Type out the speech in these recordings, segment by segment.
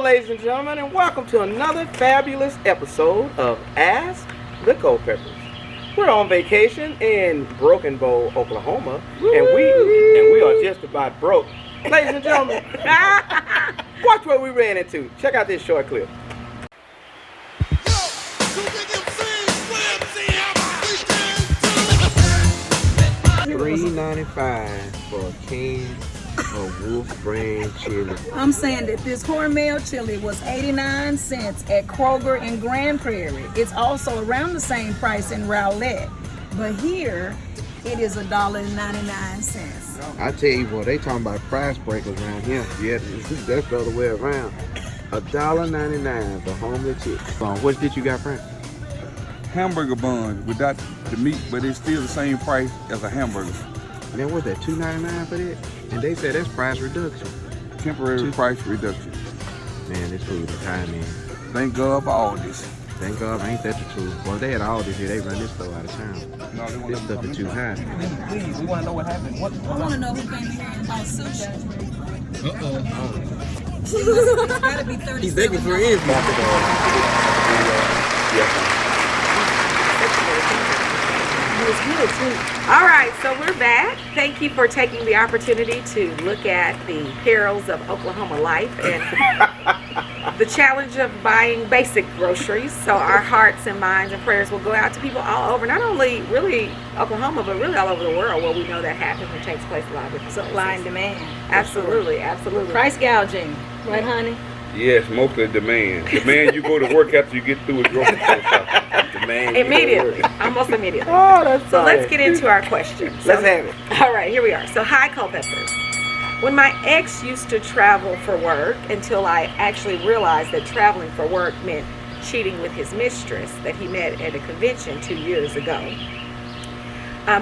Hello, ladies and gentlemen, and welcome to another fabulous episode of Ask the Culpeppers. We're on vacation in Broken Bow, Oklahoma, and we are just about broke. Ladies and gentlemen, watch what we ran into. Check out this short clip. $3.95 for a can of Wolf Brand chili. I'm saying that this Hormel chili was 89 cents at Kroger in Grand Prairie. It's also around the same price in Rowlett, but here it is $1.99. I tell you what, they talking about price breakers around here. Yeah, that's the other way around. $1.99 for homely chicken. What did you got, Frank? Hamburger buns without the meat, but it's still the same price as a hamburger. Man, what's that, $2.99 for that? And they said that's price reduction. Temporary price reduction. Man, this food is high, man. Thank God for all this. Thank God, ain't that the truth? Well, they had all this here, they run this store out of town. No, This stuff is too high. Please, we want to know what happened. I want to know who came here and bought sushi. It's gotta be 30. He's begging for his All right, so we're back. Thank you for taking the opportunity to look at the perils of Oklahoma life and the challenge of buying basic groceries. So our hearts and minds and prayers will go out to people all over, not only really Oklahoma, but really all over the world where we know that happens and takes place a lot of different Supply and demand. Absolutely, absolutely. Price gouging, right, honey? Yes, mostly demand. Demand you go to work after you get through with grocery store shopping. Demand Immediately, almost immediately. Oh, that's So funny. let's get into our question. Let's have it. All right, here we are. So, hi, Culpeppers. When my ex used to travel for work until I actually realized that traveling for work meant cheating with his mistress that he met at a convention 2 years ago.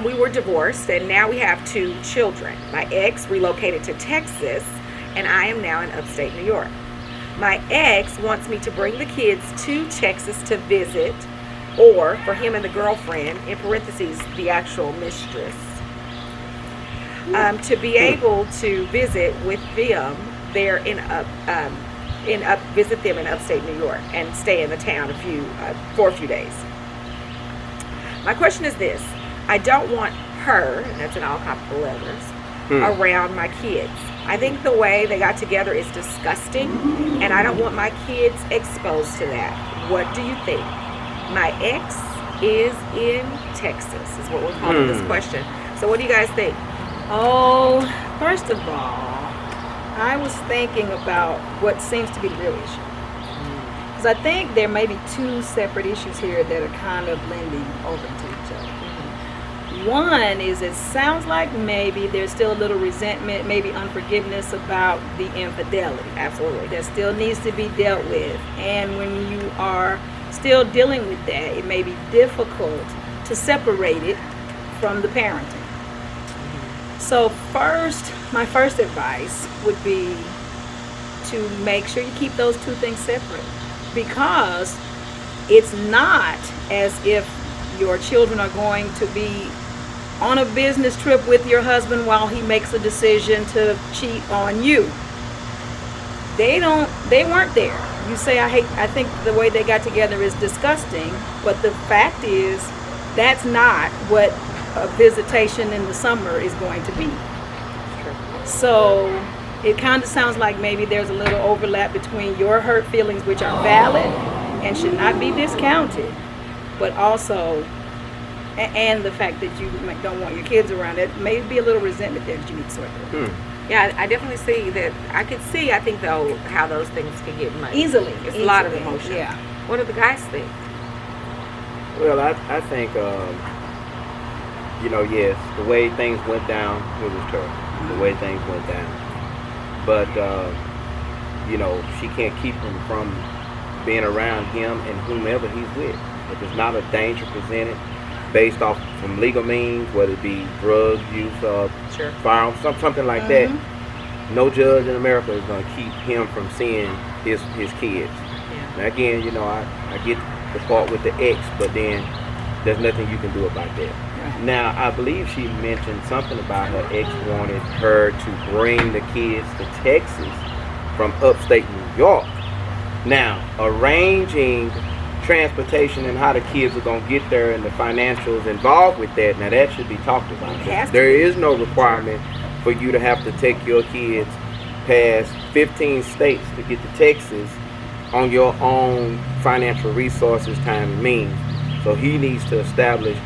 We were divorced and now we have 2 children. My ex relocated to Texas and I am now in upstate New York. My ex wants me to bring the kids to Texas to visit, or for him and the girlfriend, in parentheses, the actual mistress, to be able to visit with them there visit them in upstate New York and stay in the town for a few days. My question is this: I don't want her, and that's in all capital letters, around my kids. I think the way they got together is disgusting, and I don't want my kids exposed to that. What do you think? My ex is in Texas, is what we're calling this question. So what do you guys think? Oh, first of all, I was thinking about what seems to be the real issue. Because I think there may be 2 separate issues here that are kind of blending over to each other. One is it sounds like maybe there's still a little resentment, maybe unforgiveness about the infidelity. Absolutely. That still needs to be dealt with. And when you are still dealing with that, it may be difficult to separate it from the parenting. So my first advice would be to make sure you keep those 2 things separate, because it's not as if your children are going to be on a business trip with your husband while he makes a decision to cheat on you. They weren't there. You say, I think the way they got together is disgusting, but the fact is that's not what a visitation in the summer is going to be. So it kind of sounds like maybe there's a little overlap between your hurt feelings, which are valid and should not be discounted, but also and the fact that you don't want your kids around. It may be a little resentment there that you need to sort through. Yeah, I definitely see that. I think though, how those things can get muddy. Easily. It's a lot of emotion. Yeah. What do the guys think? Well, I think, yes, the way things went down, it was terrible. The way things went down. But, she can't keep him from being around him and whomever he's with. If there's not a danger presented based off from legal means, whether it be drug use or firearms, something like that, no judge in America is going to keep him from seeing his kids. Yeah. Now again, I get the part with the ex, but then there's nothing you can do about that. Right. Now, I believe she mentioned something about her ex wanted her to bring the kids to Texas from upstate New York. Now, arranging transportation and how the kids are going to get there and the financials involved with that, now that should be talked about. There is no requirement for you to have to take your kids past 15 states to get to Texas on your own financial resources, time, and means. So he needs to establish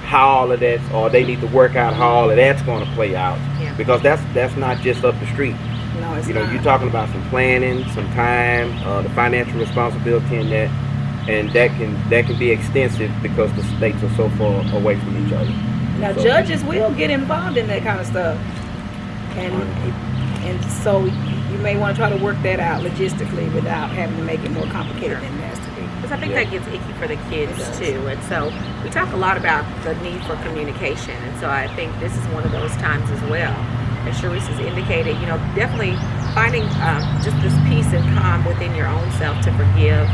how all of that, or they need to work out how all of that's going to play out. Yeah. Because that's not just up the street. No, it's You know, not. you're talking about some planning, some time, the financial responsibility in that, and that can be extensive because the states are so far away from each other. Now, So- judges will get involved in that kind of stuff, and so you may want to try to work that out logistically without having to make it more complicated than it has to be. Because I think Yeah. that gets icky for the kids It does. too. And so we talk a lot about the need for communication. And so I think this is one of those times as well. As Sharice has indicated, you know, definitely finding just this peace and calm within your own self to forgive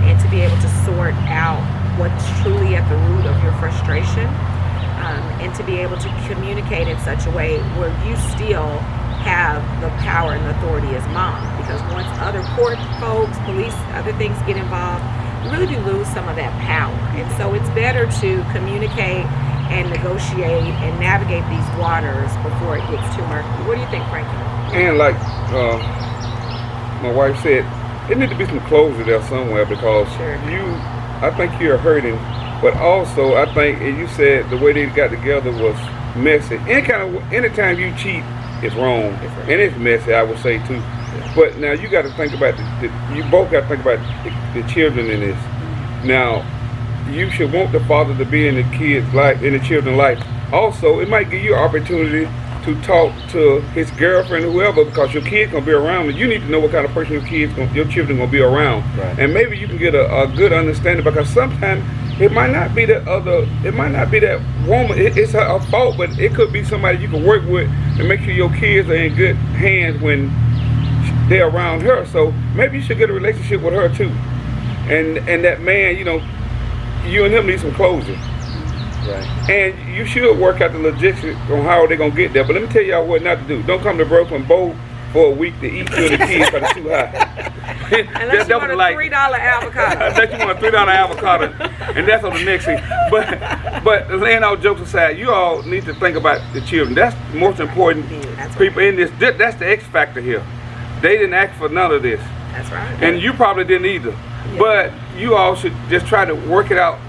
and to be able to sort out what's truly at the root of your frustration and to be able to communicate in such a way where you still have the power and authority as mom. Because once other court folks, police, other things get involved, you really do lose some of that power. And so it's better to communicate and negotiate and navigate these waters before it gets too murky. What do you think, Frankie? And like my wife said, it need to be some closure there somewhere because Sure. I think you're hurting, but also I think, and you said the way they got together was messy. Anytime you cheat, it's wrong, and it's messy, I would say too. But now you got to think about you both got to think about the children in this. Now, you should want the father to be in the kid's life, in the children's life. Also, it might give you an opportunity to talk to his girlfriend or whoever, because your kid's gonna be around, and you need to know what kind of person your children gonna be around. Right. And maybe you can get a good understanding, because sometimes it might not be that woman. It's her fault, but it could be somebody you can work with and make sure your kids are in good hands when they're around her. So maybe you should get a relationship with her too. And that man, you know, you and him need some closure. Right. And you should work out the logistics on how they're going to get there. But let me tell y'all what not to do. Don't come to Broken Bow for a week to eat you and the kids because it's too high. Unless you want a $3 avocado. Unless you want a $3 avocado. And that's on the next thing. But laying all jokes aside, you all need to think about the children. That's the most important That's right. people in this. That's the X factor here. They didn't ask for none of this. That's right. And you probably didn't either. But you all should just try to work it out.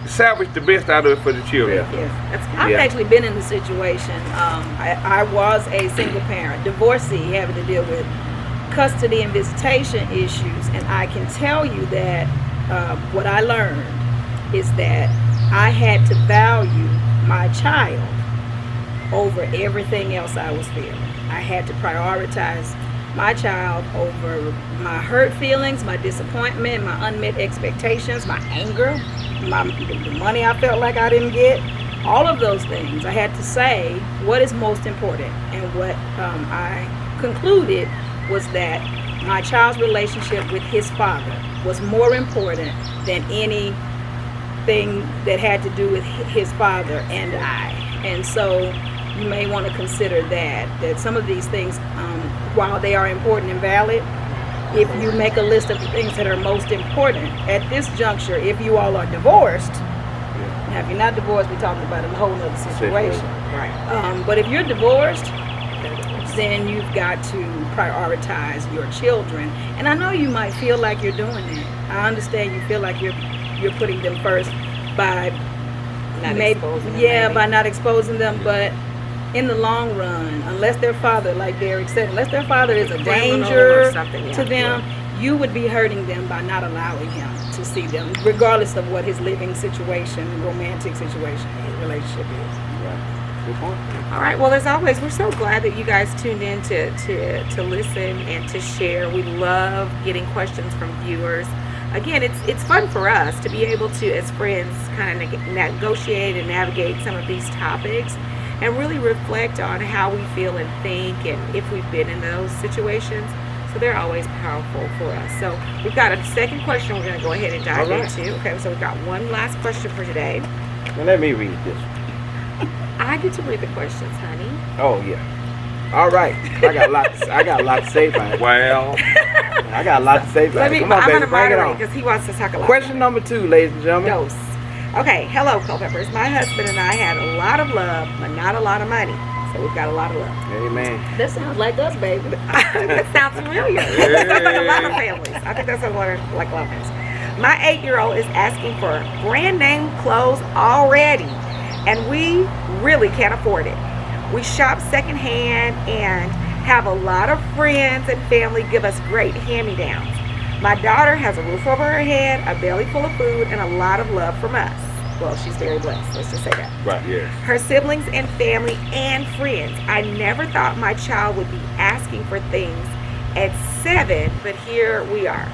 Salvage the best out of it for the children. Yeah. Yes. That's good. I've Yeah. actually been in the situation. I was a single parent, divorcee, having to deal with custody and visitation issues, and I can tell you that what I learned is that I had to value my child over everything else I was feeling. I had to prioritize my child over my hurt feelings, my disappointment, my unmet expectations, my anger, the money I felt like I didn't get, all of those things. I had to say what is most important, and what I concluded was that my child's relationship with his father was more important than anything that had to do with his father and I. And so you may want to consider that some of these things, while they are important and valid, if you make a list of the things that are most important at this juncture, if you all are divorced, now if you're not divorced, we're talking about a whole other situation. Right. But if you're divorced, then you've got to prioritize your children. And I know you might feel like you're doing that. I understand you feel like you're putting them first by Exposing them, by not exposing them, but in the long run, unless their father, like Derek said, unless their father is a Criminal danger or something, to them, you would be hurting them by not allowing him to see them, regardless of what his living situation, romantic situation, his relationship is. Right. Good point. All right. Well, as always, we're so glad that you guys tuned in to listen and to share. We love getting questions from viewers. Again, it's fun for us to be able to, as friends, kind of negotiate and navigate some of these topics and really reflect on how we feel and think and if we've been in those situations. So they're always powerful for us. So we've got a second question we're going to go ahead and dive All right. into. Okay, so we've got one last question for today. Now let me read this. I get to read the questions, honey. Oh yeah. All right. I got a lot to say about it. Well, I got a lot to say about it. Come on, I'm baby, gonna bring it moderate on. because he wants to talk a lot. Question number 2, ladies and gentlemen. Dose. Okay, hello, Culpeppers. My husband and I had a lot of love, but not a lot of money. So we've got a lot of love. Amen. That sounds like us, baby. That sounds familiar. That sounds like a lot of families. I think that's like a lot of families. My 8-year-old is asking for brand name clothes already, and we really can't afford it. We shop secondhand and have a lot of friends and family give us great hand-me-downs. My daughter has a roof over her head, a belly full of food, and a lot of love from us. Well, she's very blessed. Let's just say that. right, yes. Her siblings and family and friends. I never thought my child would be asking for things at 7, but here we are.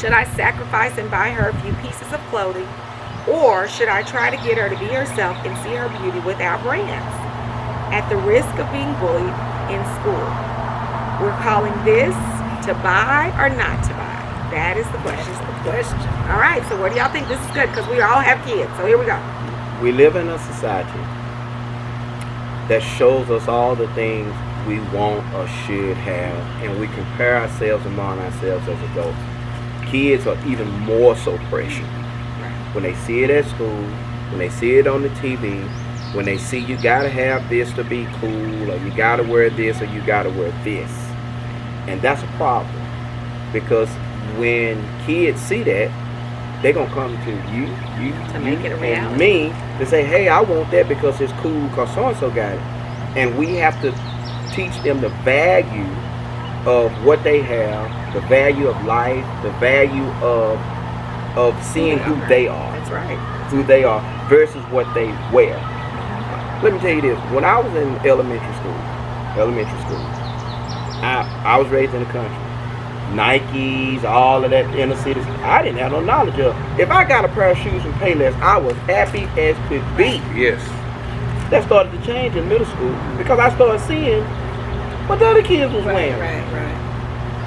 Should I sacrifice and buy her a few pieces of clothing, or should I try to get her to be herself and see her beauty without brands, at the risk of being bullied in school? We're calling this to buy or not to buy. That is the question. All right, so what do y'all think? This is good because we all have kids. So here we go. We live in a society that shows us all the things we want or should have, and we compare ourselves among ourselves as adults. Kids are even more so precious. When they see it at school, when they see it on the TV, when they see you gotta have this to be cool, or you gotta wear this, or you gotta wear this. And that's a problem, because when kids see that, they're gonna come to you To make it a and reality. me to say, hey, I want that because it's cool, because so-and-so got it. And we have to teach them the value of what they have, the value of life, the value of seeing who they are. That's right. Who they are versus what they wear. Let me tell you this. When I was in elementary school, I was raised in the country. Nikes, all of that inner cities. I didn't have no knowledge of. If I got a pair of shoes from Payless, I was happy as could be. Yes. That started to change in middle school because I started seeing what the other kids was wearing. Right.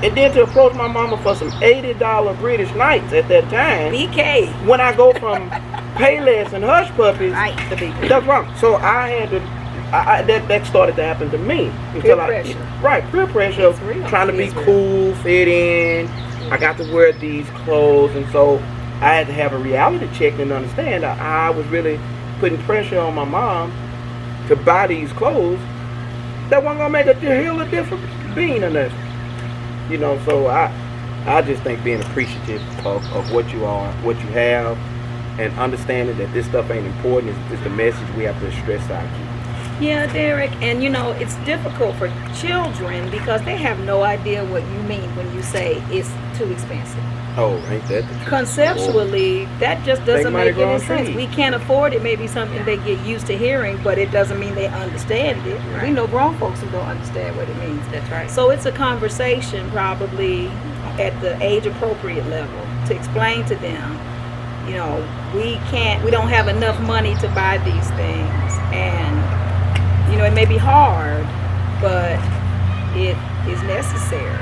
And then to approach my mama for some $80 British Knights at that time. BK. When I go from Payless and Hush Puppies, Right, the BK. that's wrong. So I had to. That started to happen to me. Peer pressure. Right, peer pressure of It's real. trying to be It's real. cool, fit in. I got to wear these clothes, and so I had to have a reality check and understand that I was really putting pressure on my mom to buy these clothes that wasn't gonna make a hill of different being in this. You know, so I just think being appreciative of what you are, what you have, and understanding that this stuff ain't important is the message we have to stress to our kids. Yeah, Derek, and it's difficult for children because they have no idea what you mean when you say it's too expensive. Oh, ain't that the truth? Conceptually, that just doesn't mighty make any grown sense. trees. We can't afford it. Maybe something they get used to hearing, but it doesn't mean they understand it. Right. We know grown folks who don't understand what it means. That's right. So it's a conversation probably at the age appropriate level to explain to them, we don't have enough money to buy these things, and it may be hard, but it is necessary,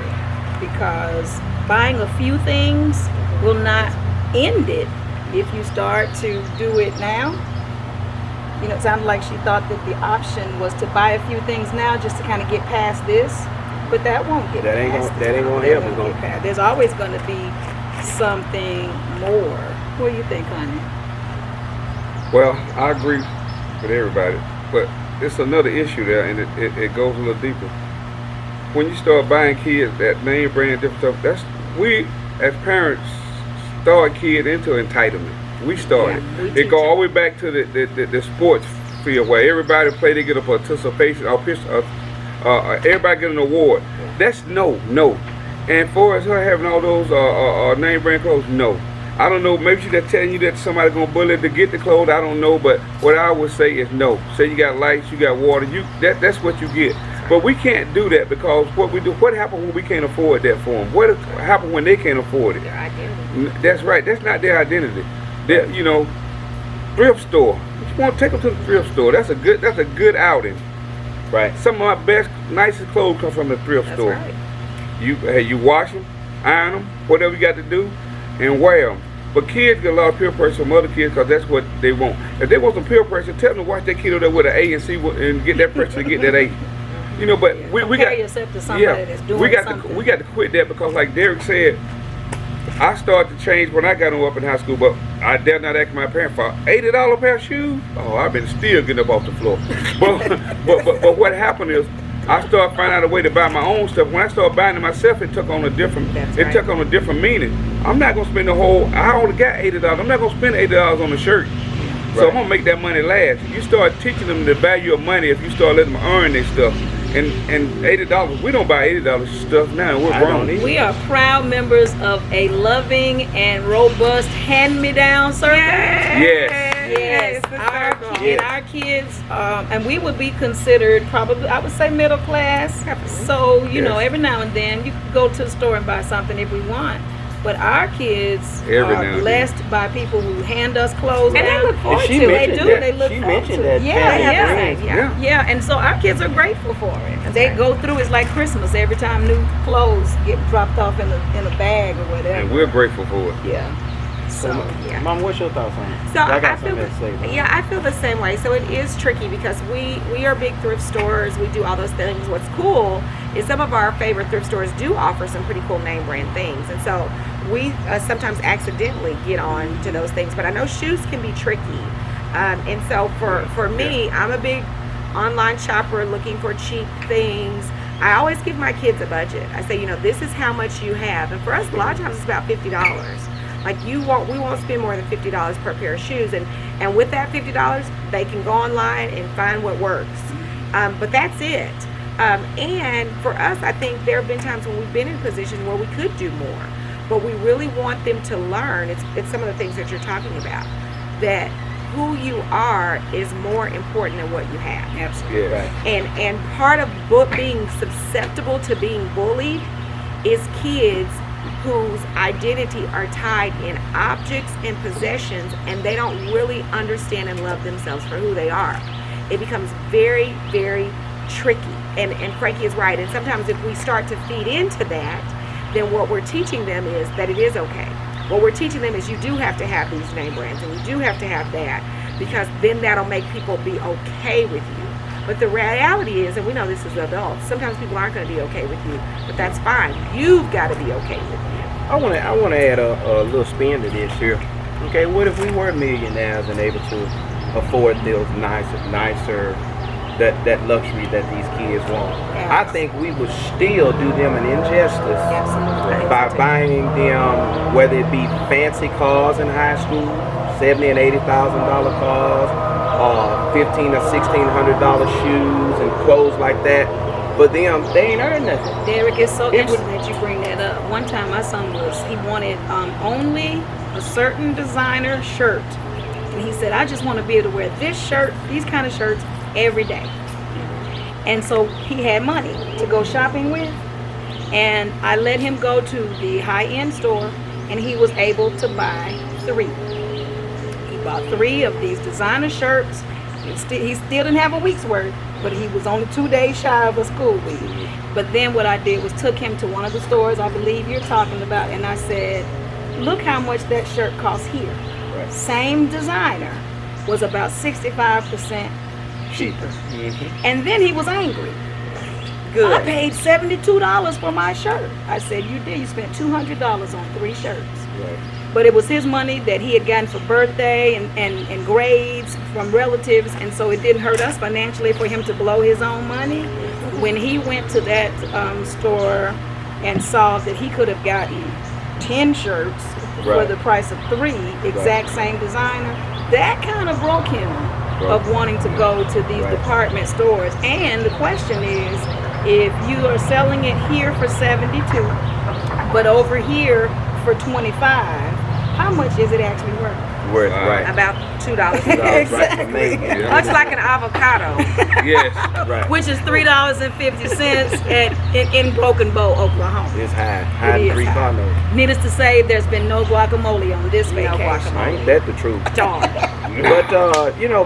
because buying a few things will not end it if you start to do it now. It sounded like she thought that the option was to buy a few things now just to kind of get past this, but that won't get That ain't past gonna- it. that ain't gonna That help. won't It's gonna- get past. There's always going to be something more. What do you think, honey? Well, I agree with everybody, but it's another issue there, and it goes a little deeper. When you start buying kids that name brand different stuff, we as parents start kids into entitlement. We started. Yeah, we It teach go all them. the way back to the sports field where everybody play, they get a participation, everybody get an award. That's no. And for us, her having all those name brand clothes, no. I don't know, maybe she's just telling you that somebody's gonna bully her to get the clothes, I don't know, but what I would say is no. Say you got lights, you got water, that's what you get. But we can't do that, because what happens when we can't afford that for them? What happens when they can't afford it? Their identity. That's right, that's not their identity. Thrift store. You want to take them to the thrift store. That's a good outing. Right. Some of my best, nicest clothes come from the thrift That's store. right. You wash them, iron them, whatever you got to do, and wear them. But kids get a lot of peer pressure from other kids because that's what they want. If they want some peer pressure, tell them to watch that kid over there with an A and see and get that pressure to get that A. You know, but we Compare got yourself to somebody that's doing something. we got to quit that because, like Derek said, I started to change when I got up in high school, but I dare not ask my parents for $80 pair of shoes. Oh, I've been still getting up off the floor. but what happened is I started finding out a way to buy my own stuff. When I started buying it myself, it took on a different meaning. I'm not gonna spend the whole. I only got $80. I'm not gonna spend $80 on a shirt. So I'm gonna make that money last. You start teaching them the value of money if you start letting them earn their stuff. And $80, we don't buy $80 stuff now. We're wrong. We are proud members of a loving and robust hand-me-down circle. Yes. Our kids, and we would be considered probably, I would say, middle class. So you know, every now and then you can go to the store and buy something if we want. But our kids are blessed by people who hand us clothes and down. they look forward to it. They do. They look she forward mentioned to it. that. Yeah. And so our kids are grateful for it. They go through. It's like Christmas every time new clothes get dropped off in a bag or whatever. And we're grateful for it. Yeah. So Mom, what's your thoughts on it? So I feel say. I feel the same way. So it is tricky because we are big thrift stores. We do all those things. What's cool is some of our favorite thrift stores do offer some pretty cool name brand things, and so we sometimes accidentally get on to those things. But I know shoes can be tricky, and so for me, I'm a big online shopper looking for cheap things. I always give my kids a budget. I say, this is how much you have, and for us, a lot of times it's about $50. Like we won't spend more than $50 per pair of shoes, and with that $50, they can go online and find what works. But that's it. And for us, I think there have been times when we've been in positions where we could do more, but we really want them to learn. It's some of the things that you're talking about, that who you are is more important than what you have. Absolutely. Right. And part of being susceptible to being bullied is kids whose identity are tied in objects and possessions, and they don't really understand and love themselves for who they are. It becomes very, very tricky. And Frankie is right. And sometimes if we start to feed into that, then what we're teaching them is that it is okay. What we're teaching them is you do have to have these name brands, and you do have to have that, because then that'll make people be okay with you. But the reality is, and we know this as adults, sometimes people aren't going to be okay with you, but that's fine. You've got to be okay with you. I want to add a little spin to this here. Okay, what if we were millionaires and able to afford those nicer that luxury that these kids want? Yes. I think we would still do them an injustice by buying them, whether it be fancy cars in high school, $70,000 and $80,000 cars, $1,500 or $1,600 shoes and clothes like that. But them, they ain't earned nothing. Derek, it's so interesting that you bring that up. One time my son he wanted only a certain designer shirt. And he said, I just want to be able to wear this shirt, these kind of shirts every day. And so he had money to go shopping with. And I let him go to the high-end store, and he was able to buy 3. He bought 3 of these designer shirts. He still didn't have a week's worth, but he was only 2 days shy of a school week. But then what I did was took him to one of the stores I believe you're talking about, and I said, look how much that shirt costs here. Right. Same designer was about 65% cheaper. Mm-hmm. And then he was angry. Good. I paid $72 for my shirt. I said, you did. You spent $200 on 3 shirts. Right. But it was his money that he had gotten for birthday and grades from relatives, and so it didn't hurt us financially for him to blow his own money. When he went to that store and saw that he could have gotten 10 shirts for the price of 3, exact same designer, that kind of broke him of wanting to go to these department stores. And the question is, if you are selling it here for 72, but over here for 25, how much is it actually worth? Right. About $2. Exactly. Much like an avocado. Yes. Right. Which is $3.50 in Broken Bow, Oklahoma. It's high It is 3 high. car notes. Needless to say, there's been no guacamole on this vacation. guacamole. Ain't that the truth? Darn. But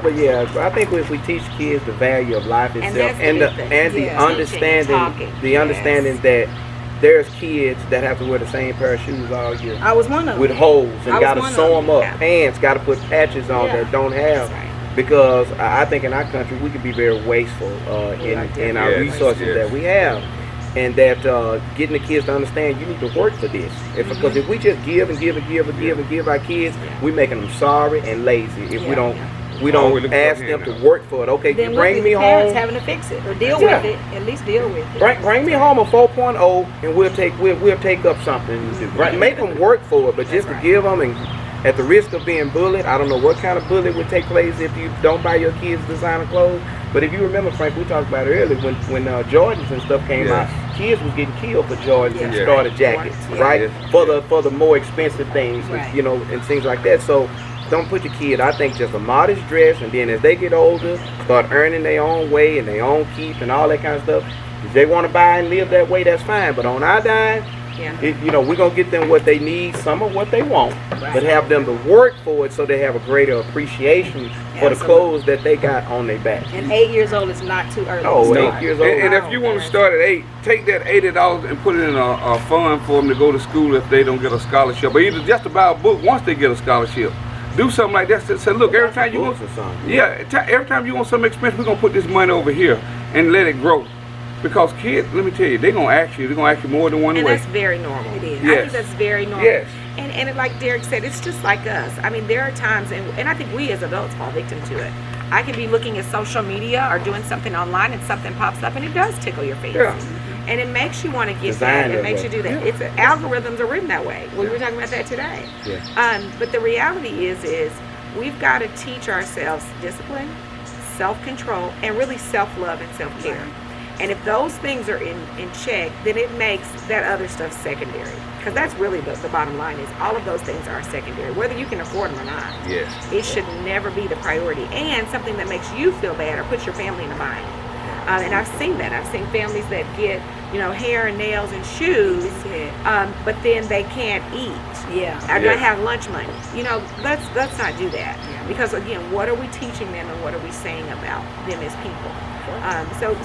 but yeah, I think if we teach kids the value of life And itself, that's the and big thing. the Yeah. understanding that there's kids that have to wear the same pair of shoes all year I was one of them. with holes I and was got to one of sew them. them up. Yeah. Pants got to put patches on Yeah. that don't have. That's right. because I think in our country we can be very wasteful in our Yes, resources yes. that we have. And that getting the kids to understand you need to work for this. Because if we just give and give and give and give and give our kids, we're making them sorry and lazy. If we don't Always look ask for them hand to out. work for it. Okay, Then you bring with me the parents home. having to fix it or deal Yeah. with it, at least deal with it. Bring me home a 4.0 and we'll take up something. Right, make them work for it, but just to give them and at the risk of being bullied, I don't know what kind of bully would take place if you don't buy your kids designer clothes. But if you remember, Frank, we talked about it earlier when Jordans and stuff came Yes. out, kids was getting killed for Jordans and Yeah. starter jackets, Yes. right? Yes. For the more expensive things, Right. you know, and things like that. So don't put your kid, I think, just a modest dress, and then as they get older, start earning their own way and their own keep and all that kind of stuff. If they want to buy and live that way, that's fine. But on our dime, you know, we're gonna get them what they need, some of what they want, but have them to work for it so they have a greater appreciation for the Absolutely. clothes that they got on their back. And 8 years old is not too early. Oh, to eight start. years old. And if you want to start at 8, take that $80 and put it in a fund for them to go to school if they don't get a scholarship, or either just to buy a book once they get a scholarship. Do something like that. Say, look, every time you want, Books or something. every time you want something expensive, we're gonna put this money over here and let it grow. Because kids, let me tell you, they're gonna ask you more than one And way. that's very normal. It is. I Yes. think that's very normal. Yes. And like Derek said, it's just like us. I mean, there are times, and I think we as adults fall victim to it. I can be looking at social media or doing something online and something pops up and it does tickle your face. Yeah. And it makes you want to get Designed that. It that makes way. you do that. It's algorithms are written that way. We were talking about that today. Yeah. But the reality is we've got to teach ourselves discipline, self-control, and really self-love and self-care. And if those things are in check, then it makes that other stuff secondary. Because that's really the bottom line is all of those things are secondary, whether you can afford them or not. Yes. It should never be the priority, and something that makes you feel bad or puts your family in a bind. And I've seen that. I've seen families that get, hair and nails and shoes, but then they can't eat. Yeah. Or Yeah. not have lunch money. Let's not do that. Because again, what are we teaching them and what are we saying about them as people?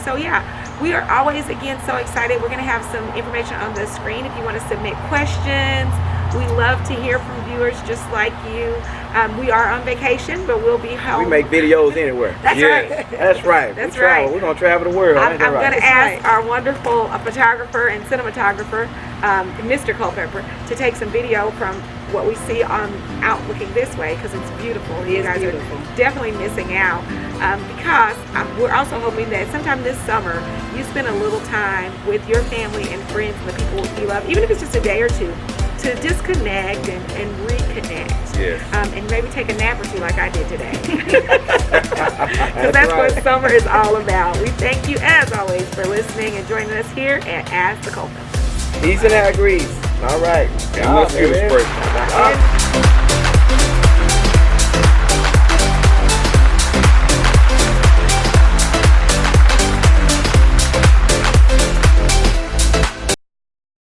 So yeah, we are always again so excited. We're going to have some information on the screen if you want to submit questions. We love to hear from viewers just like you. We are on vacation, but we'll be home. We make videos anywhere. That's Yes. right. That's right. That's we travel. right. We're gonna travel the world. I'm Ain't that going right? to ask our wonderful photographer and cinematographer, Mr. Culpepper, to take some video from what we see on out looking this way because it's beautiful. It You is guys beautiful. are definitely missing out because we're also hoping that sometime this summer you spend a little time with your family and friends and the people you love, even if it's just a day or two, to disconnect and reconnect. Yes. And maybe take a nap or two like I did today. Because that's right. what summer is all about. We thank you as always for listening and joining us here at Ask the Culpeppers. Easy now, agrees. All right. And let's get a there it spray. is. And